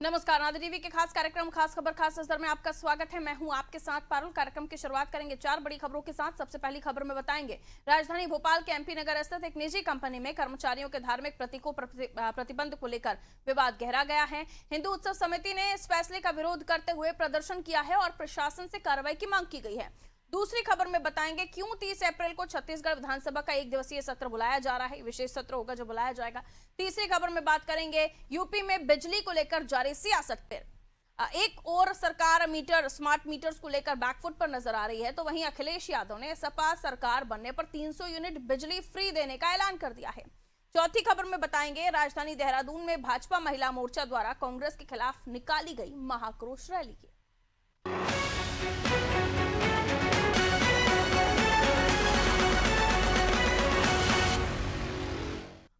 नमस्कार, आदि टीवी के खास कार्यक्रम खास खबर खास नजर में आपका स्वागत है। मैं हूं आपके साथ पारुल। कार्यक्रम की शुरुआत करेंगे 4 बड़ी खबरों के साथ। सबसे पहली खबर में बताएंगे, राजधानी भोपाल के एमपी नगर स्थित एक निजी कंपनी में कर्मचारियों के धार्मिक प्रतीकों पर प्रतिबंध को लेकर विवाद गहरा गया है। हिंदू उत्सव समिति ने इस फैसले का विरोध करते हुए प्रदर्शन किया है और प्रशासन से कार्रवाई की मांग की गई है। दूसरी खबर में बताएंगे क्यों 30 अप्रैल को छत्तीसगढ़ विधानसभा का एक दिवसीय सत्र बुलाया जा रहा है। विशेष सत्र होगा जो बुलाया जाएगा। तीसरी खबर में बात करेंगे यूपी में बिजली को लेकर जारी सियासत पर। एक और सरकार स्मार्ट मीटर्स को लेकर बैकफुट पर नजर आ रही है, तो वहीं अखिलेश यादव ने सपा सरकार बनने पर 300 यूनिट बिजली फ्री देने का ऐलान कर दिया है। चौथी खबर में बताएंगे राजधानी देहरादून में भाजपा महिला मोर्चा द्वारा कांग्रेस के खिलाफ निकाली गई महाक्रोश रैली की।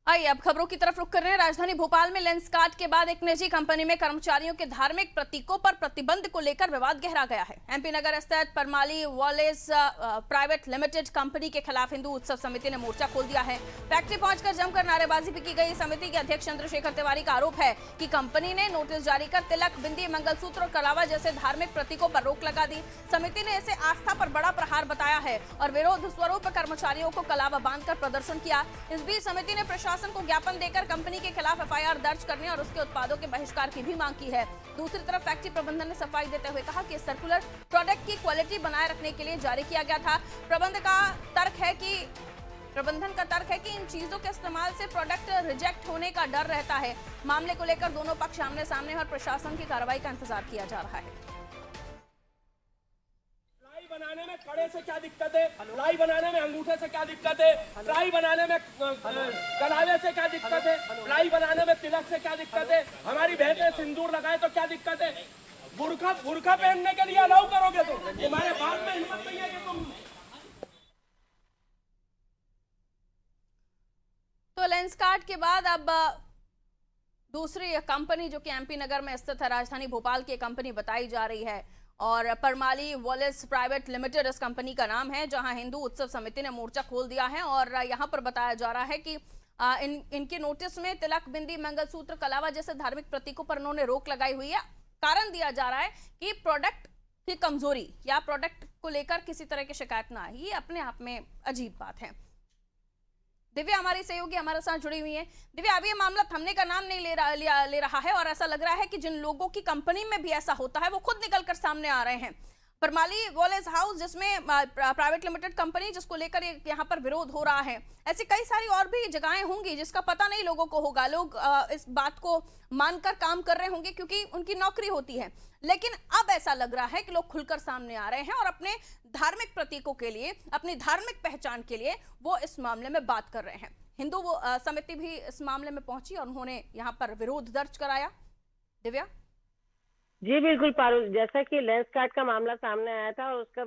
आइए अब खबरों की तरफ रुख कर रहे हैं। राजधानी भोपाल में लेंसकार्ट के बाद एक निजी कंपनी में कर्मचारियों के धार्मिक प्रतीकों पर प्रतिबंध को लेकर विवाद गहरा गया है। एमपी नगर स्थित परमाली वॉलेस प्राइवेट लिमिटेड कंपनी के खिलाफ हिंदू उत्सव समिति ने मोर्चा खोल दिया है। फैक्ट्री पहुंचकर जमकर नारेबाजी भी की गई। समिति के अध्यक्ष चंद्रशेखर तिवारी का आरोप है कि कंपनी ने नोटिस जारी कर तिलक, बिंदी, मंगलसूत्र और कलावा जैसे धार्मिक प्रतीकों पर रोक लगा दी। समिति ने इसे आस्था पर बड़ा प्रहार बताया है और विरोध स्वरूप कर्मचारियों को कलावा बांधकर प्रदर्शन किया। इस बीच समिति ने प्रशासन को ज्ञापन देकर कंपनी के खिलाफ एफआईआर दर्ज करने और उसके उत्पादों के बहिष्कार की भी मांग की है। दूसरी तरफ फैक्ट्री प्रबंधन ने सफाई देते हुए कहा कि सर्कुलर प्रोडक्ट की क्वालिटी बनाए रखने के लिए जारी किया गया था। प्रबंधन का तर्क है कि इन चीजों के इस्तेमाल से प्रोडक्ट रिजेक्ट होने का डर रहता है। मामले को लेकर दोनों पक्ष आमने सामने और प्रशासन की कार्रवाई का इंतजार किया जा रहा है। बनाने में कड़े से क्या दिक्कत है, राई बनाने में अंगूठे से क्या दिक्कत है, राई बनाने में कलावे से क्या दिक्कत है, राई बनाने में तिलक से क्या दिक्कत है, हमारी बहनें सिंदूर लगाए तो क्या दिक्कत है। बुर्खा पहनने के लिए अलाउ करोगे तो हमारे बात में हिम्मत नहीं है कि तुम। तो लेंसकार्ट के बाद अब दूसरी कंपनी जो कि एमपी नगर में स्थित है, राजधानी भोपाल की कंपनी बताई जा रही है और परमाली वॉलेस प्राइवेट लिमिटेड इस कंपनी का नाम है, जहां हिंदू उत्सव समिति ने मोर्चा खोल दिया है। और यहां पर बताया जा रहा है कि इनके नोटिस में तिलक, बिंदी, मंगलसूत्र, कलावा जैसे धार्मिक प्रतीकों पर उन्होंने रोक लगाई हुई है। कारण दिया जा रहा है कि प्रोडक्ट की कमजोरी या प्रोडक्ट को लेकर किसी तरह की शिकायत ना आई। ये अपने आप में अजीब बात है। दिव्या हमारी सहयोगी हमारे साथ जुड़ी हुई है। दिव्या, अभी ये मामला थमने का नाम नहीं ले रहा है और ऐसा लग रहा है कि जिन लोगों की कंपनी में भी ऐसा होता है वो खुद निकलकर सामने आ रहे हैं। परमाली वॉलेस हाउस जिसमें प्राइवेट लिमिटेड कंपनी जिसको लेकर यहाँ पर विरोध हो रहा है, ऐसी कई सारी और भी जगहें होंगी जिसका पता नहीं लोगों को होगा। लोग इस बात को मानकर काम कर रहे होंगे क्योंकि उनकी नौकरी होती है। लेकिन अब ऐसा लग रहा है कि लोग खुलकर सामने आ रहे हैं और अपने धार्मिक प्रतीकों के लिए, अपनी धार्मिक पहचान के लिए वो इस मामले में बात कर रहे हैं। हिंदू समिति भी इस मामले में पहुंची और उन्होंने यहाँ पर विरोध दर्ज कराया। दिव्या जी बिल्कुल पारुल, जैसा कि लेंसकार्ट का मामला सामने आया था और उसका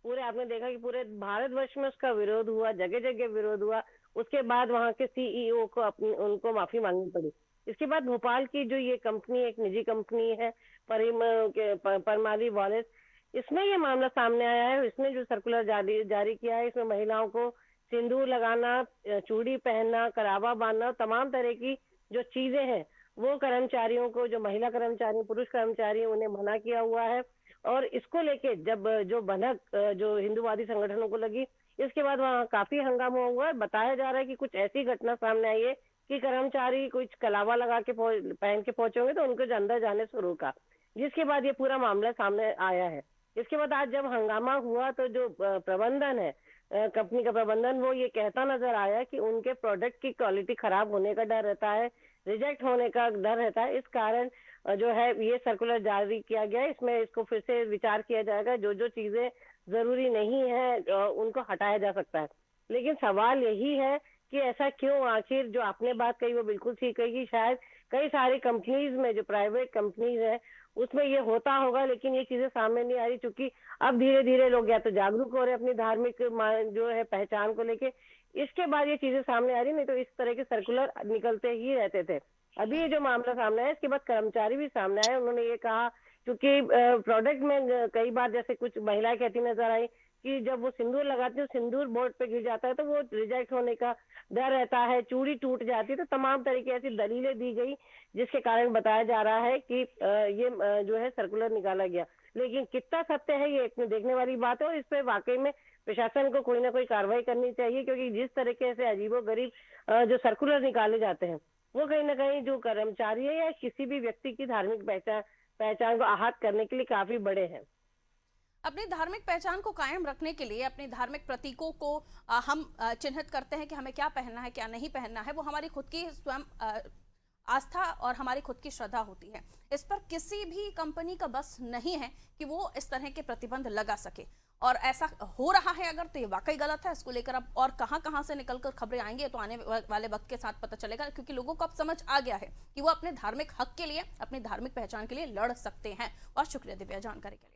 पूरे आपने देखा कि पूरे भारतवर्ष में उसका विरोध हुआ, जगह जगह विरोध हुआ। उसके बाद वहां के सीईओ को उनको माफी मांगनी पड़ी। इसके बाद भोपाल की जो ये कंपनी एक निजी कंपनी है परमाली वॉलेस, इसमें ये मामला सामने आया है। इसने जो सर्कुलर जारी किया है, इसमें महिलाओं को सिंदूर लगाना, चूड़ी पहनना, कलावा बांधना, तमाम तरह की जो चीजें हैं वो कर्मचारियों को, जो महिला कर्मचारी, पुरुष कर्मचारी, उन्हें मना किया हुआ है। और इसको लेके जब जो भनक जो हिंदूवादी संगठनों को लगी, इसके बाद वहाँ काफी हंगामा हुआ है। बताया जा रहा है कि कुछ ऐसी घटना सामने आई है कि कर्मचारी कुछ कलावा लगा के पहन के पहुंचे होंगे तो उनको अंदर जाने से रोका, जिसके बाद ये पूरा मामला सामने आया है। इसके बाद आज जब हंगामा हुआ तो जो प्रबंधन है, कंपनी का प्रबंधन, वो ये कहता नजर आया कि उनके प्रोडक्ट की क्वालिटी खराब होने का डर रहता है, रिजेक्ट होने का डर रहता है। इस कारण जो है ये सर्कुलर जारी किया गया है। इसमें इसको फिर से विचार किया जाएगा, जो जो चीजें जरूरी नहीं है उनको हटाया जा सकता है। लेकिन सवाल यही है कि ऐसा क्यों? आखिर जो आपने बात कही वो बिल्कुल ठीक है कि शायद कई सारी कंपनीज में, जो प्राइवेट कंपनीज है, उसमें ये होता होगा, लेकिन ये चीजें सामने नहीं आ रही। क्योंकि अब धीरे धीरे लोग या तो जागरूक हो रहे हैं अपनी धार्मिक जो है पहचान को लेके, इसके बाद ये चीजें सामने आ रही। नहीं तो इस तरह के सर्कुलर निकलते ही रहते थे। अभी ये जो मामला सामने आया, इसके बाद कर्मचारी भी सामने आए। उन्होंने ये कहा, क्योंकि प्रोडक्ट में कई बार जैसे कुछ महिलाएं कहती नजर आई कि जब वो सिंदूर लगाते हैं, सिंदूर बोर्ड पे गिर जाता है तो वो रिजेक्ट होने का डर रहता है, चूड़ी टूट जाती है। तो तमाम तरीके ऐसी दलीलें दी गई जिसके कारण बताया जा रहा है कि ये जो है सर्कुलर निकाला गया। लेकिन कितना सत्य है ये इतनी देखने वाली बात है, और इस पे वाकई में प्रशासन को कोई ना कोई कार्रवाई करनी चाहिए, क्योंकि जिस तरीके से अजीबोगरीब जो सर्कुलर निकाले जाते हैं वो कहीं ना कहीं जो कर्मचारी है या किसी भी व्यक्ति की धार्मिक पहचान को आहत करने के लिए काफी बड़े हैं। अपनी धार्मिक पहचान को कायम रखने के लिए अपने धार्मिक प्रतीकों को हम चिन्हित करते हैं कि हमें क्या पहनना है क्या नहीं पहनना है। वो हमारी खुद की स्वयं आस्था और हमारी खुद की श्रद्धा होती है। इस पर किसी भी कंपनी का बस नहीं है कि वो इस तरह के प्रतिबंध लगा सके, और ऐसा हो रहा है अगर तो ये वाकई गलत है। इसको लेकर अब और कहां से निकलकर खबरें आएंगी तो आने वाले वक्त के साथ पता चलेगा, क्योंकि लोगों को अब समझ आ गया है कि वो अपने धार्मिक हक के लिए, अपनी धार्मिक पहचान के लिए लड़ सकते हैं। और शुक्रिया दिव्या जानकारी के लिए।